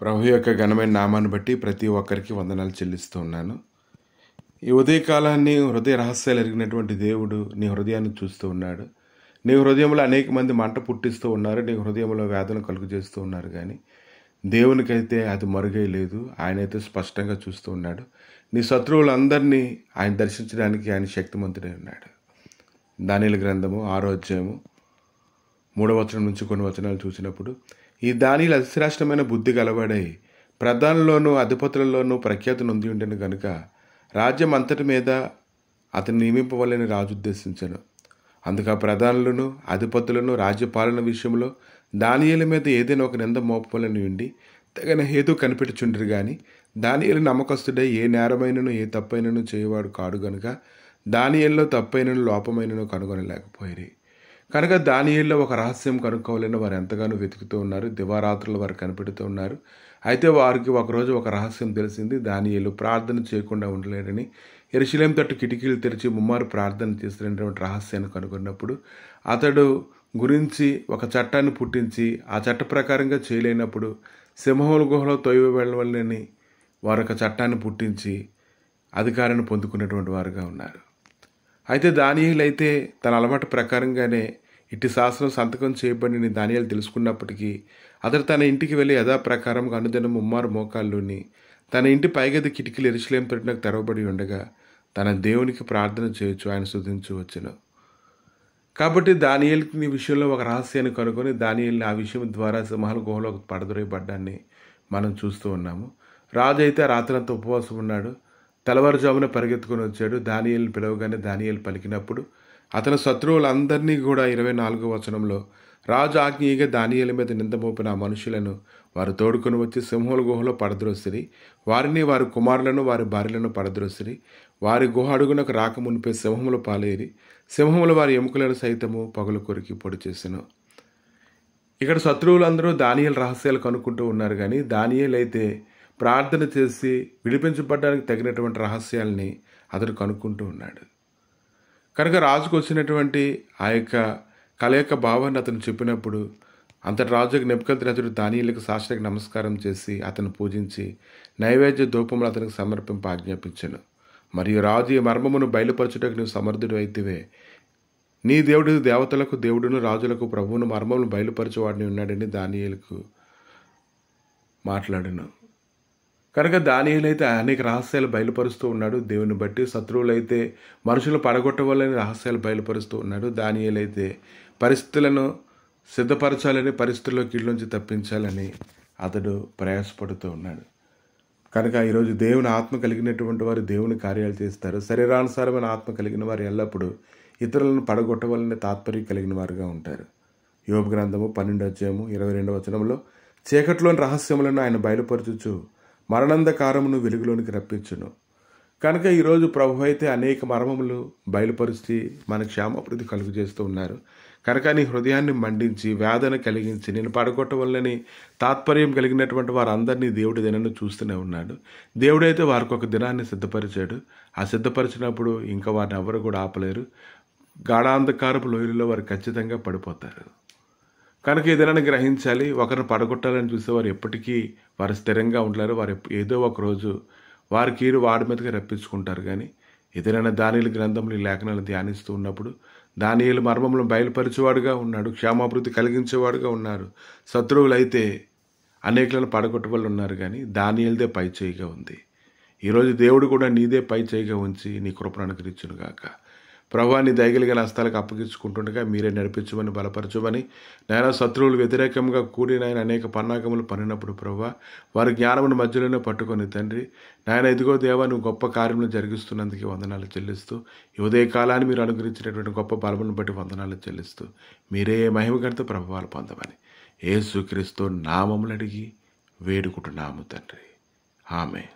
ప్రభు యొక్క ఘనమైన నామాన్ని బట్టి ప్రతి ఒక్కరికి వందనాలు చెల్లిస్తూ ఉన్నాను. ఈ ఉదయకాలాన్ని హృదయ రహస్యాలు ఎరిగినటువంటి దేవుడు నీ హృదయాన్ని చూస్తూ ఉన్నాడు. నీ హృదయంలో అనేక మంది మంట పుట్టిస్తూ ఉన్నారు, నీ హృదయంలో వేదన కలుగు చేస్తూ ఉన్నారు. కానీ దేవునికైతే అది మరుగై లేదు. ఆయనైతే స్పష్టంగా చూస్తూ ఉన్నాడు. నీ శత్రువులందరినీ ఆయన దర్శించడానికి ఆయన శక్తిమంతుడై ఉన్నాడు. దానియేలు గ్రంథము 6వ అధ్యాయము 3వ వచనం నుంచి కొన్ని వచనాలు చూసినప్పుడు, ఈ దానియేలు అతిశ్రేష్టమైన బుద్ధి గలవాడై ప్రధానుల్లోనూ అధిపతులలోనూ ప్రఖ్యాతి నొంది ఉండెను గనుక రాజ్యం అంతటి మీద అతను నియమింపవలని రాజు ఉద్దేశించాను. అందుకు ఆ ప్రధానులను అధిపతులను రాజ్యపాలన విషయంలో దానియేలు మీద ఏదైనా ఒక నింద మోపవలని ఉండి తగిన హేతు కనిపెట్టుచుండ్రు. కానీ దానియేలు నమ్మకస్తుడై ఏ నేరమైనను ఏ తప్పైనను చేయవాడు కాడు గనుక దానియేలులో తప్పైనను లోపమైనను కనుగొనలేకపోయిరి. కనుక దానియేలులో ఒక రహస్యం కనుక్కోవాలని వారు ఎంతగానో వెతుకుతూ ఉన్నారు. దివారాత్రులు వారు కనిపెడుతూ ఉన్నారు. అయితే వారికి ఒకరోజు ఒక రహస్యం తెలిసింది. దానియేలు ప్రార్థన చేయకుండా ఉండలేడని యెరూషలేము తట్టు కిటికీలు తెరిచి ముమ్మారు ప్రార్థన చేస్తున్నటువంటి రహస్యాన్ని కనుగొన్నప్పుడు అతడు గురించి ఒక చట్టాన్ని పుట్టించి ఆ చట్ట ప్రకారంగా చేయలేనప్పుడు సింహముల గుహలో తొయ్య వెళ్ళవలని వారు ఒక చట్టాన్ని పుట్టించి అధికారాన్ని పొందుకున్నటువంటి వారుగా ఉన్నారు. అయితే దానియేలు అయితే తన అలవాటు ప్రకారంగానే ఇట్టి శాసనం సంతకం చేయబడిన దానియేలు తెలుసుకున్నప్పటికీ అతడు తన ఇంటికి వెళ్ళి యథాప్రకారం అనుదినం ముమ్మారు మోకాళ్ళుని తన ఇంటి పైగది కిటికీలు యెరూషలేము తట్టునకు తెరవబడి ఉండగా తన దేవునికి ప్రార్థన చేయొచ్చు, ఆయన స్తుతించు వచ్చును. కాబట్టి దానియేలుకి ఈ విషయంలో ఒక రహస్యాన్ని కనుగొని దానియేలుని ఆ విషయం ద్వారా సింహాల గుహలో పడద్రోయబడ్డాన్ని మనం చూస్తూ ఉన్నాము. రాజు అయితే రాత్రంతా ఉపవాసం ఉన్నాడు. తెల్లవారుజామున పరిగెత్తుకొని వచ్చాడు. దానియేలుని పిలవగానే దానియేలు పలికినప్పుడు అతని శత్రువులందరినీ కూడా 24వ వచనంలో రాజు ఆజ్ఞగా దానియేలు మీద నింద మోపిన ఆ మనుషులను వారు తోడుకొని వచ్చి సింహముల గుహలో పడద్రోసిరి. వారిని వారి కుమారులను వారి భార్యలను పడద్రోసిరి. వారి గుహ అడుగునకు రాక మునిపే సింహముల పాలేరి. సింహములు వారి ఎముకలను సైతము పగులు కొరికి పొడి చేసెను. ఇక్కడ శత్రువులందరూ దానియేలు రహస్యాలు కనుక్కుంటూ ఉన్నారు. కానీ దానియేలు అయితే ప్రార్థన చేసి విడిపించబడడానికి తగినటువంటి రహస్యాల్ని అతడు కనుక్కుంటూ ఉన్నాడు. కనుక రాజుకు వచ్చినటువంటి ఆ యొక్క కళ యొక్క భావాన్ని అతను చెప్పినప్పుడు అంతటి రాజుకు నెబుకద్నెజరు దానియేలుకు సాష్టాంగ నమస్కారం చేసి అతను పూజించి నైవేద్య ధూపములు అతనికి సమర్పింప ఆజ్ఞాపించెను. మరియు రాజు ఈ మర్మమును బయలుపరచుటకు నువ్వు సమర్థుడు అయితివే. నీ దేవుడు దేవతలకు దేవుడును రాజులకు ప్రభువును మర్మమును బయలుపరచువాడిని ఉన్నాడని దానియేలుకు మాట్లాడను. కనుక దానియేలు అయితే అనేక రహస్యాలు బయలుపరుస్తూ ఉన్నాడు. దేవుని బట్టి శత్రువులైతే మనుషులు పడగొట్టవాలని రహస్యాలు బయలుపరుస్తూ ఉన్నాడు. దానియేలు అయితే పరిస్థితులను సిద్ధపరచాలని, పరిస్థితుల్లో కీళ్ళ తప్పించాలని అతడు ప్రయాసపడుతూ ఉన్నాడు. కనుక ఈరోజు దేవుని ఆత్మ కలిగినటువంటి వారు దేవుని కార్యాలు చేస్తారు. శరీరానుసారమైన ఆత్మ కలిగిన వారు ఎల్లప్పుడూ ఇతరులను పడగొట్టవాలని తాత్పర్యం కలిగిన వారుగా ఉంటారు. యోబు గ్రంథము 12వ అధ్యాయము 22వ వచనంలో చీకట్లోని రహస్యములను ఆయన బయలుపరచుచు మరణంధకారమును వెలుగులోనికి రప్పించును. కనుక ఈరోజు ప్రభు అయితే అనేక మర్మములు బయలుపరిచి మన క్షేమాభివృద్ధి కలుగు చేస్తూ ఉన్నారు. కనుక నీ హృదయాన్ని మండించి వేదన కలిగించి నేను పడగొట్టవల్లని తాత్పర్యం కలిగినటువంటి వారందరినీ దేవుడి దినాన్ని చూస్తూనే ఉన్నాడు. దేవుడైతే వారికి ఒక దినాన్ని సిద్ధపరిచాడు. ఆ సిద్ధపరిచినప్పుడు ఇంకా వారిని ఎవరు కూడా ఆపలేరు. గాఢాంధకారపు లోయలలో వారు ఖచ్చితంగా పడిపోతారు. కనుక ఈ దినాన్ని గ్రహించాలి. ఒకరిని పడగొట్టాలని చూసేవారు ఎప్పటికీ వారు స్థిరంగా ఉండలేరు. వారు ఏదో ఒక రోజు వారి కీడు వాడి మీదగా రప్పించుకుంటారు. కానీ ఏదైనా దానియేలు గ్రంథంలో ఈ లేఖనాలు ధ్యానిస్తూ ఉన్నప్పుడు దానియేలు మర్మములను బయలుపరిచేవాడుగా ఉన్నాడు, క్షేమాభివృద్ధి కలిగించేవాడుగా ఉన్నారు. శత్రువులు అయితే అనేకులను పడగొట్టవాళ్ళు ఉన్నారు. కానీ దానియేలుదే పై చేయిగా ఉంది. ఈరోజు దేవుడు కూడా నీదే పై చేయిగా ఉంచి నీ కృపను అనుగ్రహించునుగాక. ప్రభువా, నీ దయగలిగిన హస్తాలకు అప్పగించుకుంటుండగా మీరే నడిపించమని బలపరచమని నాయన శత్రువులు వ్యతిరేకంగా కూడిన ఆయన అనేక పన్నాగములు పనినప్పుడు ప్రభువా వారి జ్ఞానమును మధ్యలోనే పట్టుకొని తండ్రి నాయన ఇదిగో దేవా నువ్వు గొప్ప కార్యములు జరిగిస్తున్నందుకు వందనాలు చెల్లిస్తూ ఈ ఉదయ కాలాన్ని మీరు అనుగ్రహించినటువంటి గొప్ప బలమును బట్టి వందనాలు చెల్లిస్తూ మీరే మహిమగణిత ప్రభువాలు పొందమని యేసుక్రీస్తు నామములు అడిగి వేడుకుంటున్నాము తండ్రి. ఆమేన్.